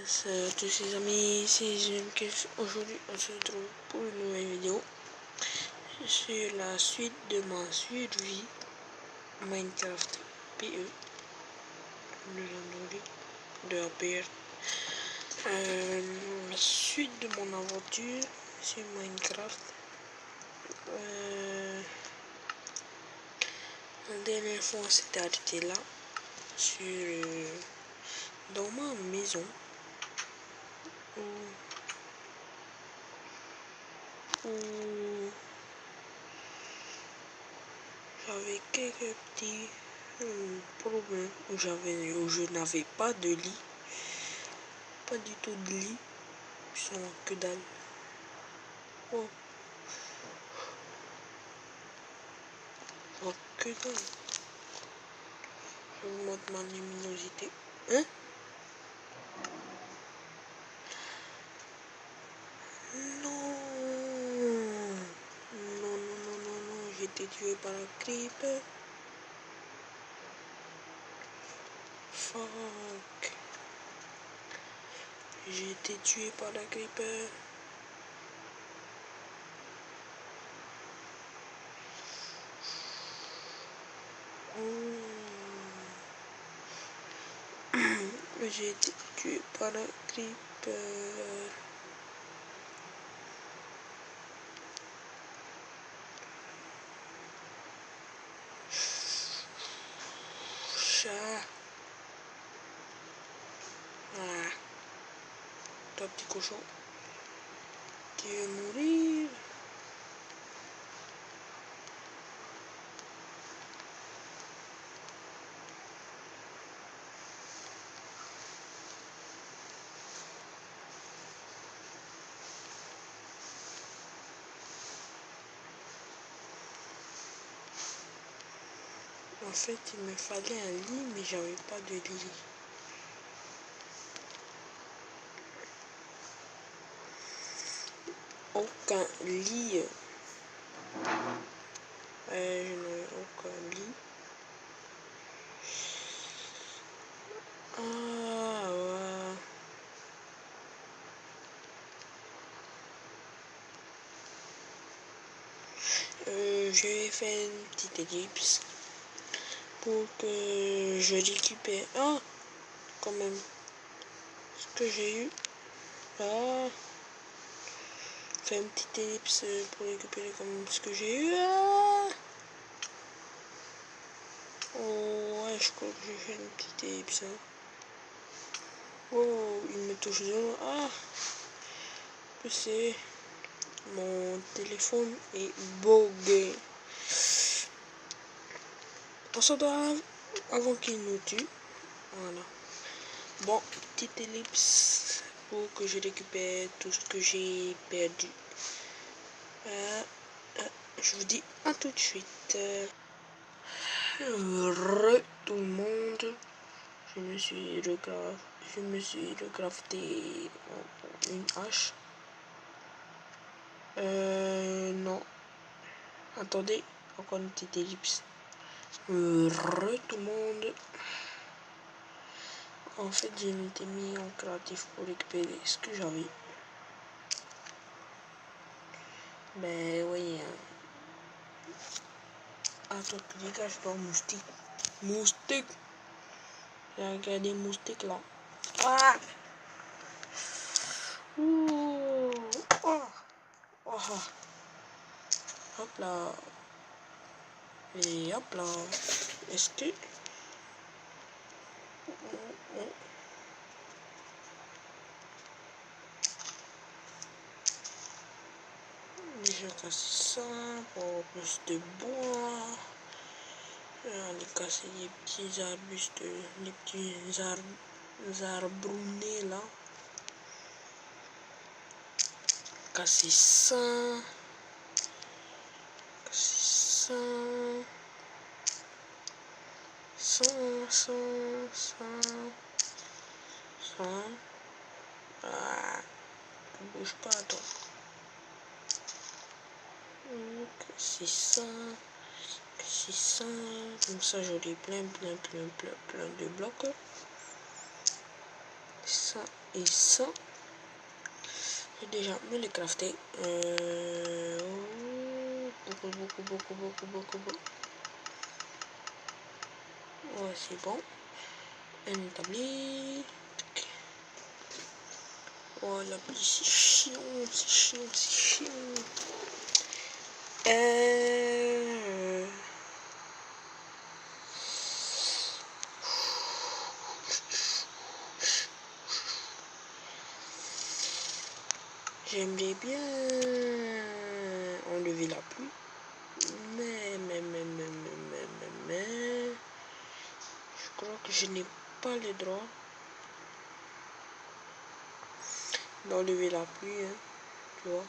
Salut à tous les amis, c'est Jean-Kef. Aujourd'hui on se retrouve pour une nouvelle vidéo sur la suite de ma survie Minecraft PE, le landry de la PR. La suite de mon aventure sur Minecraft. La dernière fois on s'était arrêté là sur dans ma maison où j'avais quelques petits problèmes où je n'avais pas de lit, pas du tout de lit, sans que dalle. Oh, que dalle. Je vous montre ma luminosité. Hein? Non, non, non, non, non, non, j'ai été tué par un creeper. Fuck. J'ai été tué par un creeper. J'ai été tué par un creeper. Chat. Ah. Toi petit cochon. Tu veux mourir? En fait, il me fallait un lit, mais j'avais pas de lit. Aucun lit. Je n'avais aucun lit. Ah ouais. J'ai fait une petite ellipse pour que je récupère. Ah, quand même. Ce que j'ai eu. Ah. Fait une petite ellipse pour récupérer comme ce que j'ai eu. Ah. Oh, ouais, je crois que j'ai fait une petite ellipse. Oh, il me touche dedans. Ah. C'est mon téléphone est bugué. On s'en doit avant qu'il nous tue. Voilà. Bon, petite ellipse pour que je récupère tout ce que j'ai perdu. Je vous dis à tout de suite. Tout le monde. Je me suis recrafté une hache. Non. Attendez, encore une petite ellipse. Tout le monde. En fait, je m'étais mis en créatif pour récupérer ce que j'avais. Ben oui. Attends, les gars, je dois moustique. Moustique. J'ai regardé moustique là. Ah. Ouh. Oh. Oh. Hop là. Et hop là. Est-ce que... J'ai cassé ça pour avoir plus de bois. J'ai cassé les petits arbustes, les petits arbrounés là. Casser ça. Casser ça. Ça. Ah, ne bouge pas toi. C'est ça. C'est ça. Comme ça j'aurai plein de blocs. Ça. ça et ça. J'ai déjà me les crafter. Beaucoup. Ouais, c'est bon. Un établi. Oh, la pluie, c'est chiant. J'aimerais bien enlever la pluie, mais je crois que je n'ai pas le droit d'enlever la pluie, hein, tu vois.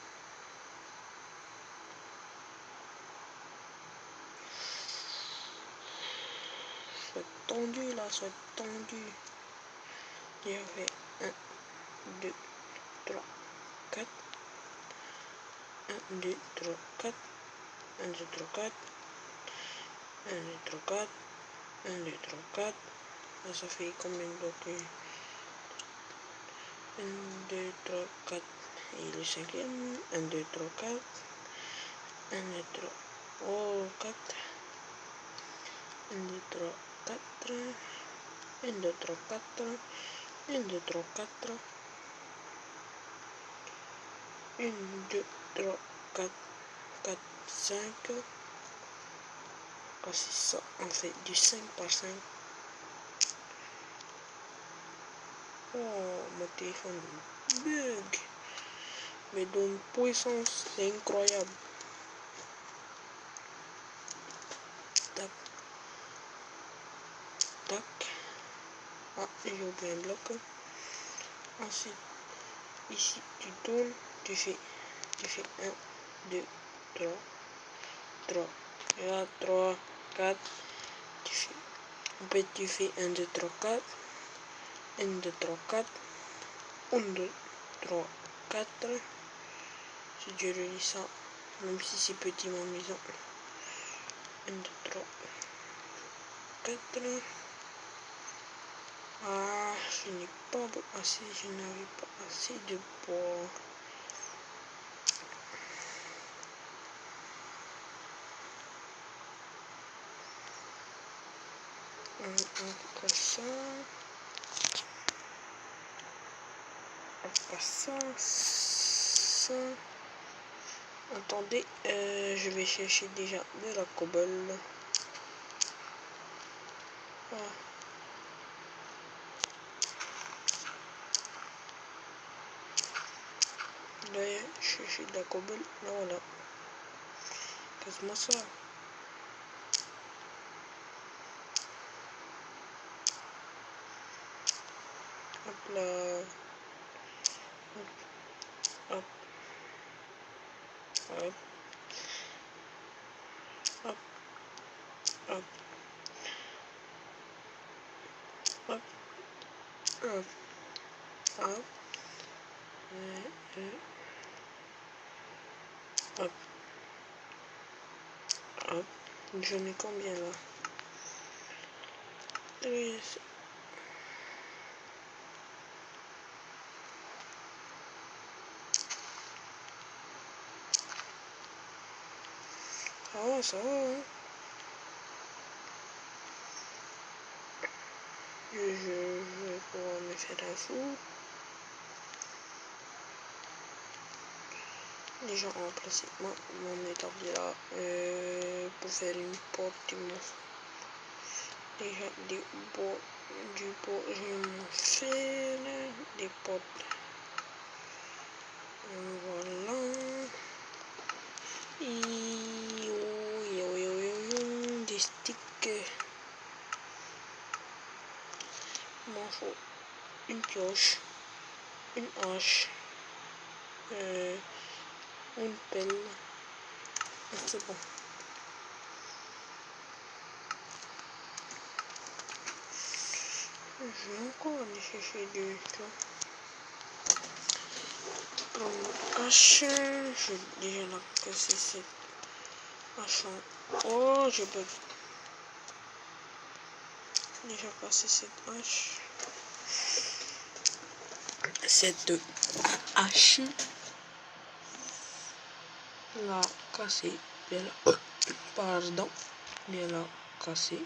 Sois tendu là, sois tendu. J'ai fait 1, 2, 3, 4. 1, 2, 3, 4. 1, 2, 3, 4. 1, 2, 3, 4. 1, 2, 3, 4. Ça fait combien de blocs? 1, 2, 3, 4. Et le cinquième. 1, 2, 3, 4. 1, 2, 3. Oh, 4. 1, 2, 3, 4. 1, 2, 3, 4. 1, 2, 3, 4. 1, 2, 3, 4. 4, 5. Ah, c'est ça. On fait du 5 par 5. Oh, mon téléphone bug. Mais d'une puissance, c'est incroyable. Tac. Tac. Ah, j'ai oublié un bloc. Ensuite, ici, tu tournes. Tu fais 1, 2, 3. 3. Et là, 3, 4. Tu fais. En fait, tu fais 1, 2, 3, 4. 1, 2, 3, 4. 1, 2, 3, 4. Si je relis ça, même si c'est petit ma maison. 1, 2, 3, 4. Ah, je n'ai pas assez, je n'avais pas assez de bois. Après ça. Attendez, je vais chercher déjà de la cobble. Ah. D'ailleurs, chercher de la cobble. Là, voilà. Casse-moi ça. Hop là. Hop. Hop. Hop. Hop. Hop. Hop. Hop. Hop. Hop. J'en ai combien là? 13. Ça va, hein? Je vais pouvoir me faire un four. Déjà remplacer mon établi là pour faire une porte du monstre. Déjà du bois, je vais m'en faire des portes. Voilà. Des sticks. Il m'en faut une pioche, une hache, une pelle. C'est bon. Je vais encore aller chercher du temps. Prendre une hache. Je vais déjà la casser cette hache. Oh, je peux déjà casser cette hache. cette hache. La casser, bien là. Pardon, bien là, casser.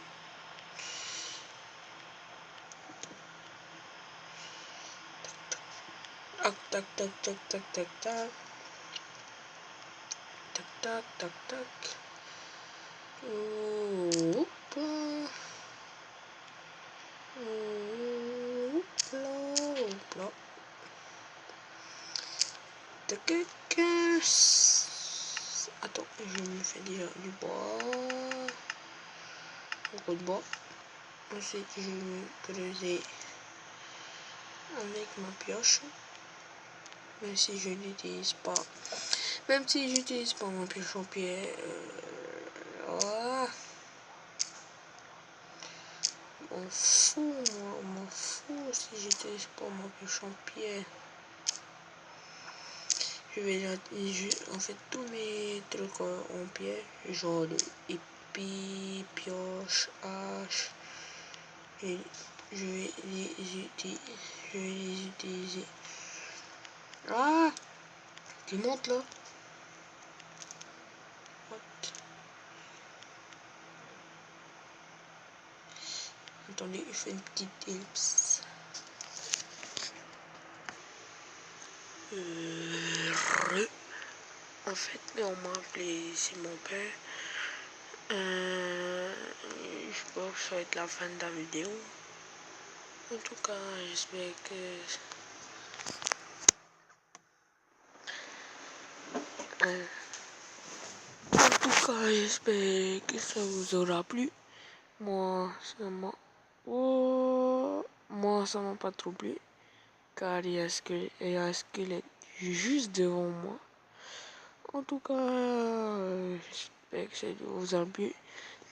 Tac, tac, tac, tac, tac, tac, tac. Tac, tac, tac, tac. Hop. Hop là, hop là. Tac, attends, je me fais déjà du bois. Beaucoup de bois. Ensuite, je vais creuser avec ma pioche. Même si je n'utilise pas. Même si j'utilise pas ma pioche en pierre. On fout, moi, on m'en fout si j'utilise pas ma pioche en pierre. Je vais en fait tous mes trucs en pierre, genre épée, pioche, hache. Et je vais les utiliser. Ah, tu montes là. What? Attendez, je fais une petite ellipse. En fait, on m'a appelé, c'est mon père. Je pense que ça va être la fin de la vidéo. En tout cas, j'espère que... j'espère que ça vous aura plu. Moi, ça m'a pas trop plu. Car il y a un squelette juste devant moi. En tout cas, j'espère que ça vous a plu.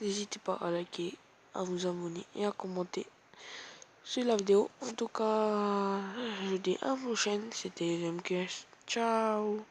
N'hésitez pas à liker, à vous abonner et à commenter sur la vidéo. En tout cas, je vous dis à la prochaine. C'était MQS. Ciao.